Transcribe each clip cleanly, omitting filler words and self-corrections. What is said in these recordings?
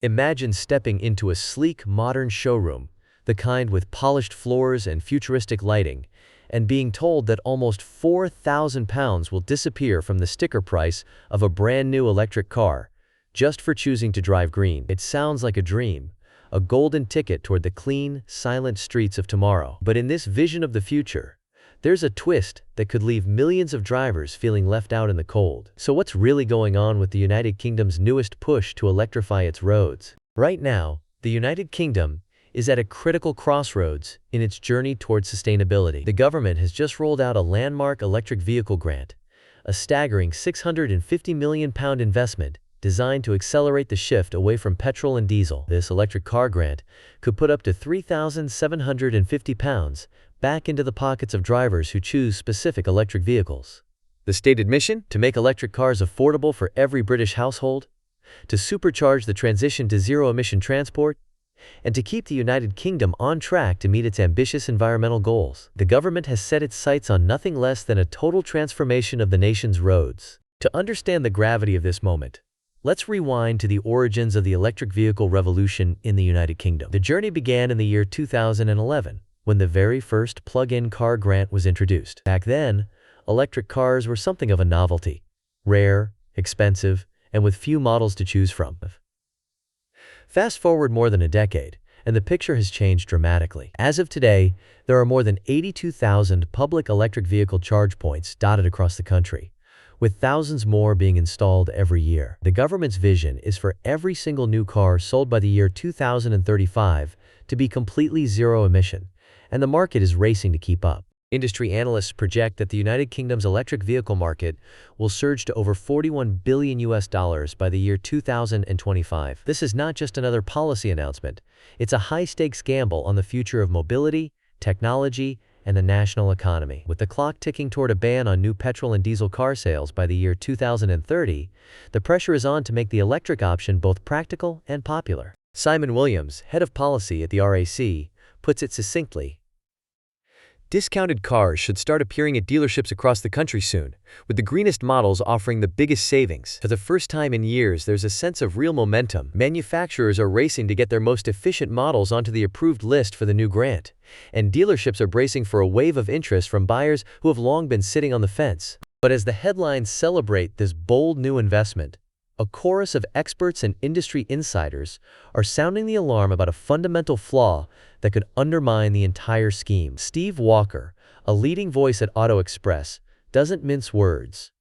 Imagine stepping into a sleek, modern showroom, the kind with polished floors and futuristic lighting, and being told that almost £4,000 will disappear from the sticker price of a brand new electric car, just for choosing to drive green. It sounds like a dream, a golden ticket toward the clean, silent streets of tomorrow. But in this vision of the future, there's a twist that could leave millions of drivers feeling left out in the cold. So what's really going on with the United Kingdom's newest push to electrify its roads? Right now, the United Kingdom is at a critical crossroads in its journey towards sustainability. The government has just rolled out a landmark electric vehicle grant, a staggering £650 million investment designed to accelerate the shift away from petrol and diesel. This electric car grant could put up to £3,750 back into the pockets of drivers who choose specific electric vehicles. The stated mission? To make electric cars affordable for every British household, to supercharge the transition to zero-emission transport, and to keep the United Kingdom on track to meet its ambitious environmental goals. The government has set its sights on nothing less than a total transformation of the nation's roads. To understand the gravity of this moment, let's rewind to the origins of the electric vehicle revolution in the United Kingdom. The journey began in the year 2011, when the very first plug-in car grant was introduced. Back then, electric cars were something of a novelty, rare, expensive, and with few models to choose from. Fast forward more than a decade, and the picture has changed dramatically. As of today, there are more than 82,000 public electric vehicle charge points dotted across the country, with thousands more being installed every year. The government's vision is for every single new car sold by the year 2035 to be completely zero-emission, and the market is racing to keep up. Industry analysts project that the United Kingdom's electric vehicle market will surge to over $41 billion by the year 2025. This is not just another policy announcement. It's a high-stakes gamble on the future of mobility, technology, and the national economy. With the clock ticking toward a ban on new petrol and diesel car sales by the year 2030, the pressure is on to make the electric option both practical and popular. Simon Williams, head of policy at the RAC, puts it succinctly: discounted cars should start appearing at dealerships across the country soon, with the greenest models offering the biggest savings. For the first time in years, there's a sense of real momentum. Manufacturers are racing to get their most efficient models onto the approved list for the new grant, and dealerships are bracing for a wave of interest from buyers who have long been sitting on the fence. But as the headlines celebrate this bold new investment, a chorus of experts and industry insiders are sounding the alarm about a fundamental flaw that could undermine the entire scheme. Steve Walker, a leading voice at Auto Express, doesn't mince words.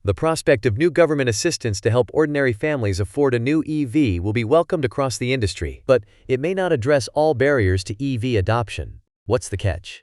The prospect of new government assistance to help ordinary families afford a new EV will be welcomed across the industry, but it may not address all barriers to EV adoption. What's the catch?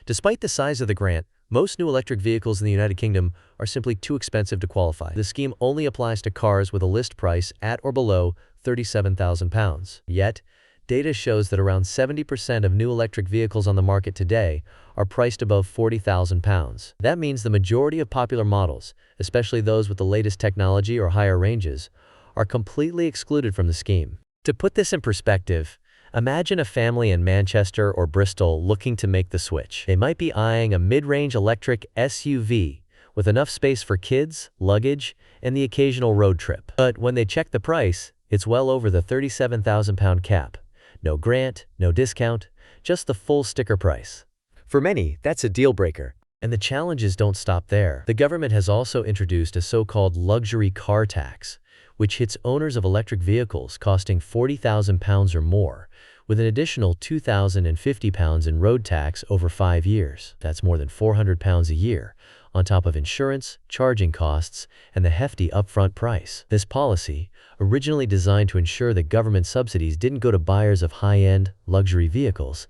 Despite the size of the grant, most new electric vehicles in the United Kingdom are simply too expensive to qualify. The scheme only applies to cars with a list price at or below £37,000. Yet, data shows that around 70% of new electric vehicles on the market today are priced above £40,000. That means the majority of popular models, especially those with the latest technology or higher ranges, are completely excluded from the scheme. To put this in perspective, imagine a family in Manchester or Bristol looking to make the switch. They might be eyeing a mid-range electric SUV with enough space for kids, luggage, and the occasional road trip. But when they check the price, it's well over the £37,000 cap. No grant, no discount, just the full sticker price. For many, that's a deal breaker. And the challenges don't stop there. The government has also introduced a so-called luxury car tax, which hits owners of electric vehicles costing £40,000 or more, with an additional £2,050 in road tax over 5 years. That's more than £400 a year, on top of insurance, charging costs, and the hefty upfront price. This policy, originally designed to ensure that government subsidies didn't go to buyers of high-end, luxury vehicles,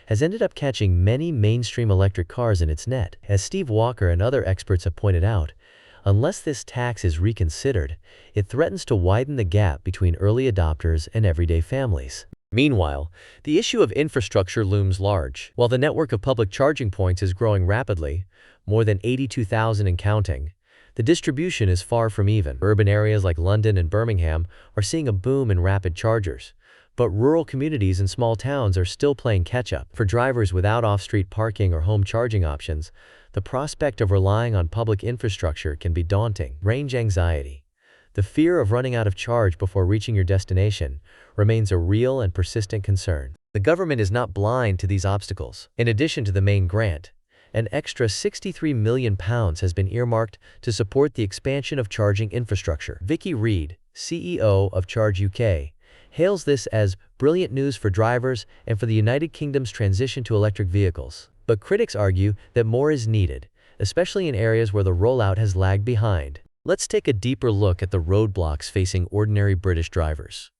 has ended up catching many mainstream electric cars in its net. As Steve Walker and other experts have pointed out, unless this tax is reconsidered, it threatens to widen the gap between early adopters and everyday families. Meanwhile, the issue of infrastructure looms large. While the network of public charging points is growing rapidly, more than 82,000 and counting, the distribution is far from even. Urban areas like London and Birmingham are seeing a boom in rapid chargers, but rural communities and small towns are still playing catch-up. For drivers without off-street parking or home charging options, the prospect of relying on public infrastructure can be daunting. Range anxiety. the fear of running out of charge before reaching your destination remains a real and persistent concern. The government is not blind to these obstacles. In addition to the main grant, an extra £63 million has been earmarked to support the expansion of charging infrastructure. Vicky Reid, CEO of Charge UK, hails this as brilliant news for drivers and for the United Kingdom's transition to electric vehicles. But critics argue that more is needed, especially in areas where the rollout has lagged behind. Let's take a deeper look at the roadblocks facing ordinary British drivers.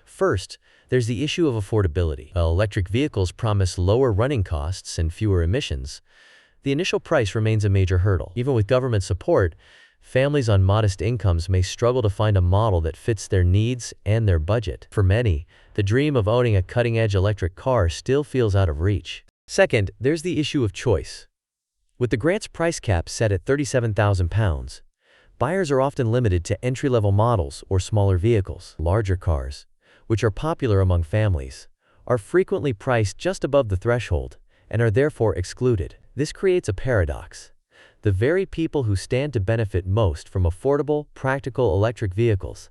First, there's the issue of affordability. While electric vehicles promise lower running costs and fewer emissions, the initial price remains a major hurdle. Even with government support, families on modest incomes may struggle to find a model that fits their needs and their budget. For many, the dream of owning a cutting-edge electric car still feels out of reach. Second, there's the issue of choice. With the grant's price cap set at £37,000, buyers are often limited to entry-level models or smaller vehicles. Larger cars, which are popular among families, are frequently priced just above the threshold and are therefore excluded. This creates a paradox. The very people who stand to benefit most from affordable, practical electric vehicles,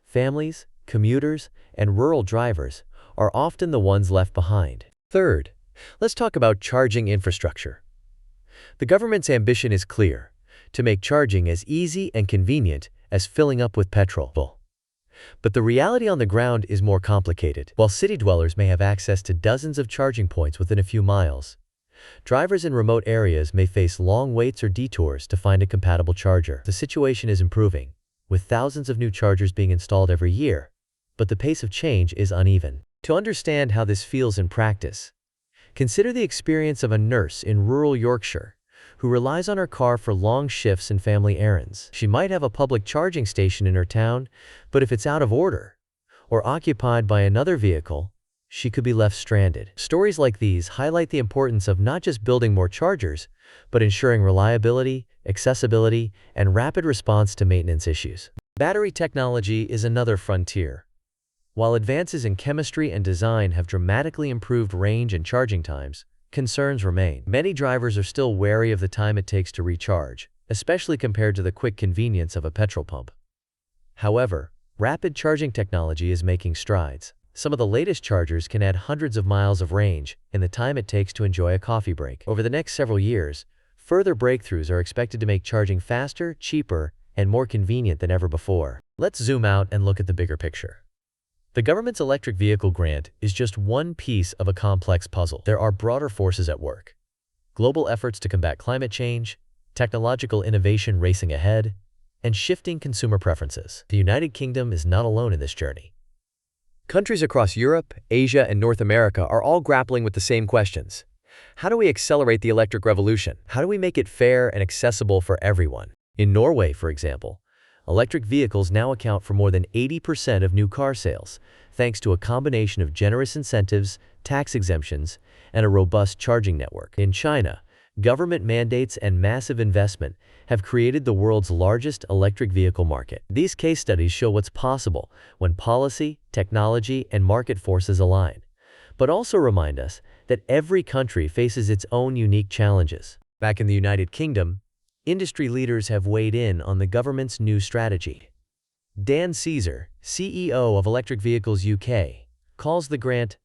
families, commuters, and rural drivers, are often the ones left behind. Third, let's talk about charging infrastructure. The government's ambition is clear: to make charging as easy and convenient as filling up with petrol. But the reality on the ground is more complicated. While city dwellers may have access to dozens of charging points within a few miles, drivers in remote areas may face long waits or detours to find a compatible charger. The situation is improving, with thousands of new chargers being installed every year, but the pace of change is uneven. To understand how this feels in practice, consider the experience of a nurse in rural Yorkshire who relies on her car for long shifts and family errands. She might have a public charging station in her town, but if it's out of order or occupied by another vehicle, she could be left stranded. Stories like these highlight the importance of not just building more chargers, but ensuring reliability, accessibility, and rapid response to maintenance issues. Battery technology is another frontier. While advances in chemistry and design have dramatically improved range and charging times, concerns remain. Many drivers are still wary of the time it takes to recharge, especially compared to the quick convenience of a petrol pump. However, rapid charging technology is making strides. Some of the latest chargers can add hundreds of miles of range in the time it takes to enjoy a coffee break. Over the next several years, further breakthroughs are expected to make charging faster, cheaper, and more convenient than ever before. Let's zoom out and look at the bigger picture. The government's electric vehicle grant is just one piece of a complex puzzle. There are broader forces at work: global efforts to combat climate change, technological innovation racing ahead, and shifting consumer preferences. The United Kingdom is not alone in this journey. Countries across Europe, Asia, and North America are all grappling with the same questions. How do we accelerate the electric revolution? How do we make it fair and accessible for everyone? In Norway, for example, electric vehicles now account for more than 80% of new car sales, thanks to a combination of generous incentives, tax exemptions, and a robust charging network. In China, government mandates and massive investment have created the world's largest electric vehicle market. These case studies show what's possible when policy, technology, and market forces align, but also remind us that every country faces its own unique challenges. Back in the United Kingdom, industry leaders have weighed in on the government's new strategy. Dan Caesar, CEO of Electric Vehicles UK, calls the grant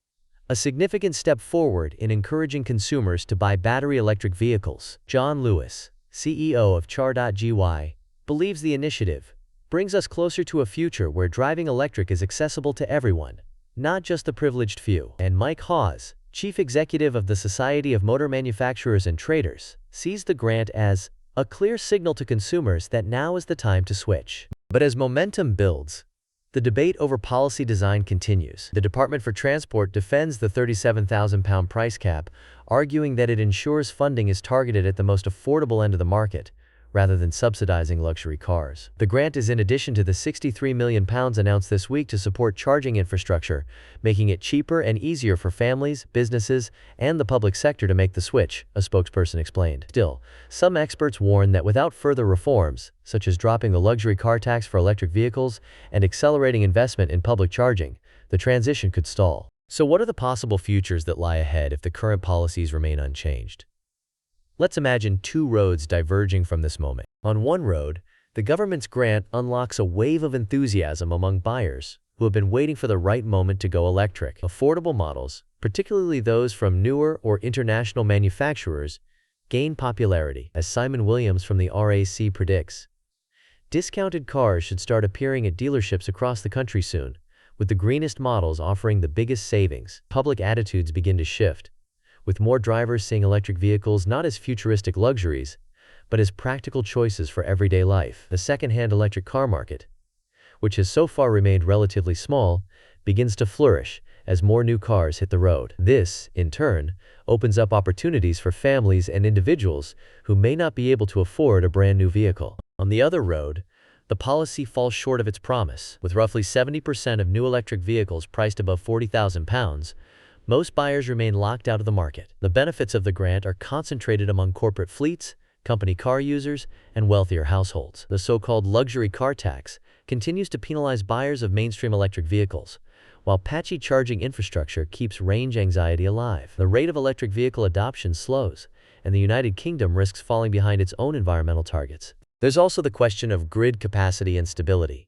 a significant step forward in encouraging consumers to buy battery electric vehicles. John Lewis, CEO of Char.gy, believes the initiative brings us closer to a future where driving electric is accessible to everyone, not just the privileged few. And Mike Hawes, Chief Executive of the Society of Motor Manufacturers and Traders, sees the grant as a clear signal to consumers that now is the time to switch. But as momentum builds, the debate over policy design continues. The Department for Transport defends the £37,000 price cap, arguing that it ensures funding is targeted at the most affordable end of the market, rather than subsidizing luxury cars. The grant is in addition to the £63 million announced this week to support charging infrastructure, making it cheaper and easier for families, businesses, and the public sector to make the switch, a spokesperson explained. Still, some experts warn that without further reforms, such as dropping the luxury car tax for electric vehicles and accelerating investment in public charging, the transition could stall. So what are the possible futures that lie ahead if the current policies remain unchanged? Let's imagine two roads diverging from this moment. On one road, The government's grant unlocks a wave of enthusiasm among buyers who have been waiting for the right moment to go electric. Affordable models, particularly those from newer or international manufacturers, gain popularity, as Simon Williams from the RAC predicts. Discounted cars should start appearing at dealerships across the country soon, with the greenest models offering the biggest savings. Public attitudes begin to shift, with more drivers seeing electric vehicles not as futuristic luxuries, but as practical choices for everyday life. The second-hand electric car market, which has so far remained relatively small, begins to flourish as more new cars hit the road. This, in turn, opens up opportunities for families and individuals who may not be able to afford a brand new vehicle. On the other road, the policy falls short of its promise. With roughly 70% of new electric vehicles priced above £40,000, most buyers remain locked out of the market. The benefits of the grant are concentrated among corporate fleets, company car users, and wealthier households. The so-called luxury car tax continues to penalize buyers of mainstream electric vehicles, while patchy charging infrastructure keeps range anxiety alive. The rate of electric vehicle adoption slows, and the United Kingdom risks falling behind its own environmental targets. There's also the question of grid capacity and stability.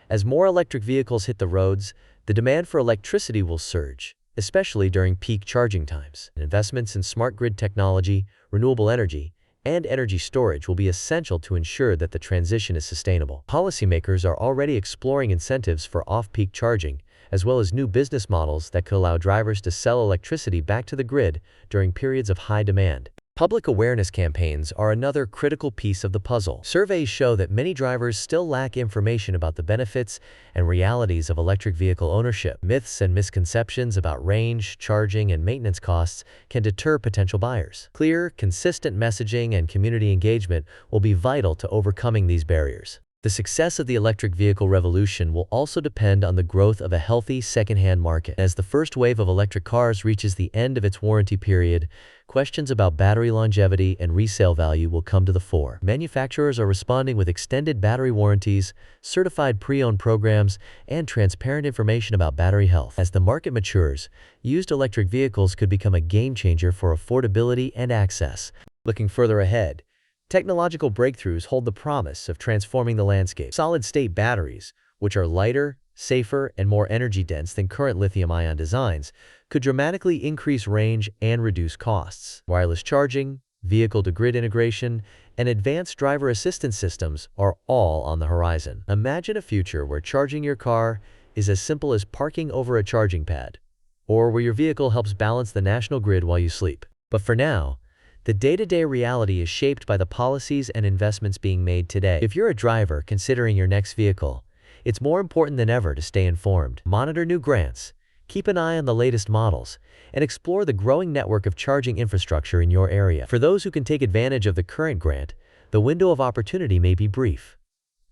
As more electric vehicles hit the roads, the demand for electricity will surge, especially during peak charging times. Investments in smart grid technology, renewable energy, and energy storage will be essential to ensure that the transition is sustainable. Policymakers are already exploring incentives for off-peak charging, as well as new business models that could allow drivers to sell electricity back to the grid during periods of high demand. Public awareness campaigns are another critical piece of the puzzle. Surveys show that many drivers still lack information about the benefits and realities of electric vehicle ownership. Myths and misconceptions about range, charging, and maintenance costs can deter potential buyers. Clear, consistent messaging and community engagement will be vital to overcoming these barriers. The success of the electric vehicle revolution will also depend on the growth of a healthy second-hand market. As the first wave of electric cars reaches the end of its warranty period, questions about battery longevity and resale value will come to the fore. Manufacturers are responding with extended battery warranties, certified pre-owned programs, and transparent information about battery health. As the market matures, used electric vehicles could become a game-changer for affordability and access. Looking further ahead, technological breakthroughs hold the promise of transforming the landscape. Solid-state batteries, which are lighter, safer, and more energy-dense than current lithium-ion designs, could dramatically increase range and reduce costs. Wireless charging, vehicle-to-grid integration, and advanced driver assistance systems are all on the horizon. Imagine a future where charging your car is as simple as parking over a charging pad, or where your vehicle helps balance the national grid while you sleep. But for now, the day-to-day reality is shaped by the policies and investments being made today. If you're a driver considering your next vehicle, it's more important than ever to stay informed. Monitor new grants, keep an eye on the latest models, and explore the growing network of charging infrastructure in your area. For those who can take advantage of the current grant, the window of opportunity may be brief.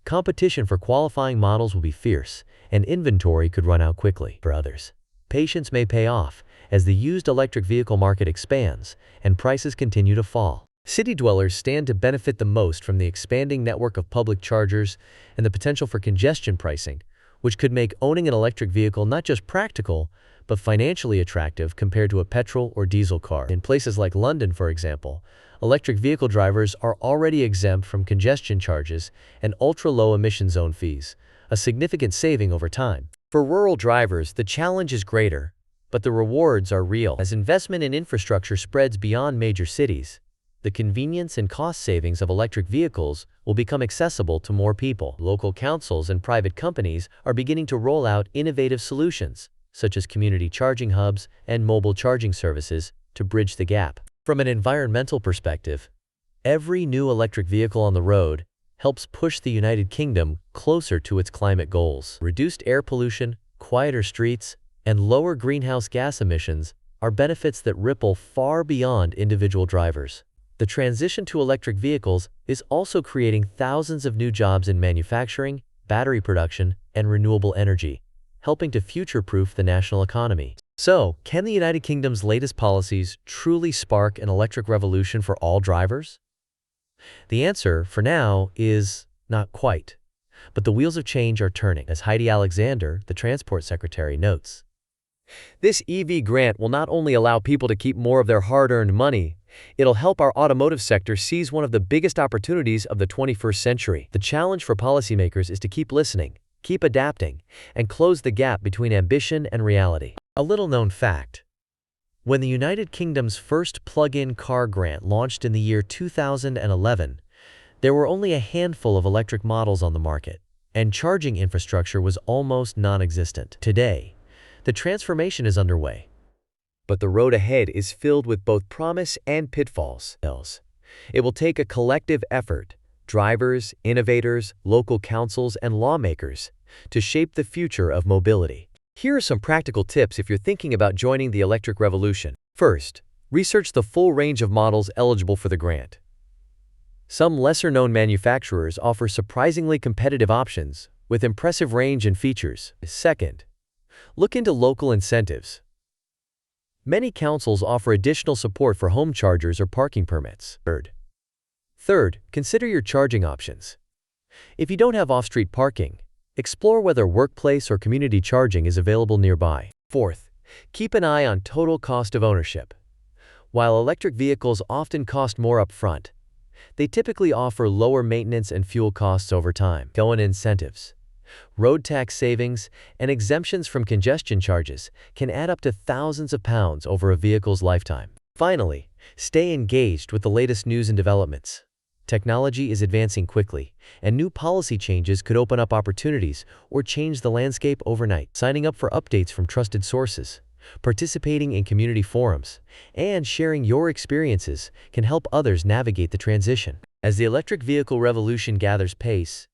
Competition for qualifying models will be fierce, and inventory could run out quickly. For others, patience may pay off as the used electric vehicle market expands and prices continue to fall. City dwellers stand to benefit the most from the expanding network of public chargers and the potential for congestion pricing, which could make owning an electric vehicle not just practical, but financially attractive compared to a petrol or diesel car. In places like London, for example, electric vehicle drivers are already exempt from congestion charges and ultra-low emission zone fees, a significant saving over time. For rural drivers, the challenge is greater, but the rewards are real. As investment in infrastructure spreads beyond major cities, the convenience and cost savings of electric vehicles will become accessible to more people. Local councils and private companies are beginning to roll out innovative solutions, such as community charging hubs and mobile charging services, to bridge the gap. From an environmental perspective, every new electric vehicle on the road helps push the United Kingdom closer to its climate goals. Reduced air pollution, quieter streets, and lower greenhouse gas emissions are benefits that ripple far beyond individual drivers. The transition to electric vehicles is also creating thousands of new jobs in manufacturing, battery production, and renewable energy, helping to future-proof the national economy. So, can the United Kingdom's latest policies truly spark an electric revolution for all drivers? The answer, for now, is not quite. But the wheels of change are turning, as Heidi Alexander, the Transport Secretary, notes. This EV grant will not only allow people to keep more of their hard-earned money, It'll help our automotive sector seize one of the biggest opportunities of the 21st century. The challenge for policymakers is to keep listening, keep adapting, and close the gap between ambition and reality. A little-known fact. When the United Kingdom's first plug-in car grant launched in the year 2011, there were only a handful of electric models on the market, and charging infrastructure was almost non-existent. Today, the transformation is underway. But the road ahead is filled with both promise and pitfalls. It will take a collective effort, drivers, innovators, local councils, and lawmakers, to shape the future of mobility. Here are some practical tips if you're thinking about joining the electric revolution. First, research the full range of models eligible for the grant. Some lesser-known manufacturers offer surprisingly competitive options with impressive range and features. Second, look into local incentives. Many councils offer additional support for home chargers or parking permits. Third, consider your charging options. If you don't have off-street parking, explore whether workplace or community charging is available nearby. Fourth, keep an eye on total cost of ownership. While electric vehicles often cost more upfront, they typically offer lower maintenance and fuel costs over time. Incentives, road tax savings, and exemptions from congestion charges can add up to thousands of pounds over a vehicle's lifetime. Finally, stay engaged with the latest news and developments. Technology is advancing quickly, and new policy changes could open up opportunities or change the landscape overnight. Signing up for updates from trusted sources, participating in community forums, and sharing your experiences can help others navigate the transition. As the electric vehicle revolution gathers pace,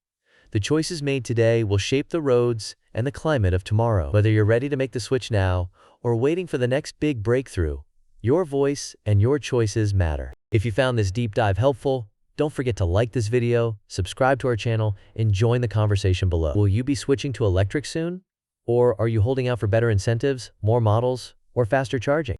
the choices made today will shape the roads and the climate of tomorrow. Whether you're ready to make the switch now or waiting for the next big breakthrough, your voice and your choices matter. If you found this deep dive helpful, don't forget to like this video, subscribe to our channel, and join the conversation below. Will you be switching to electric soon? Or are you holding out for better incentives, more models, or faster charging?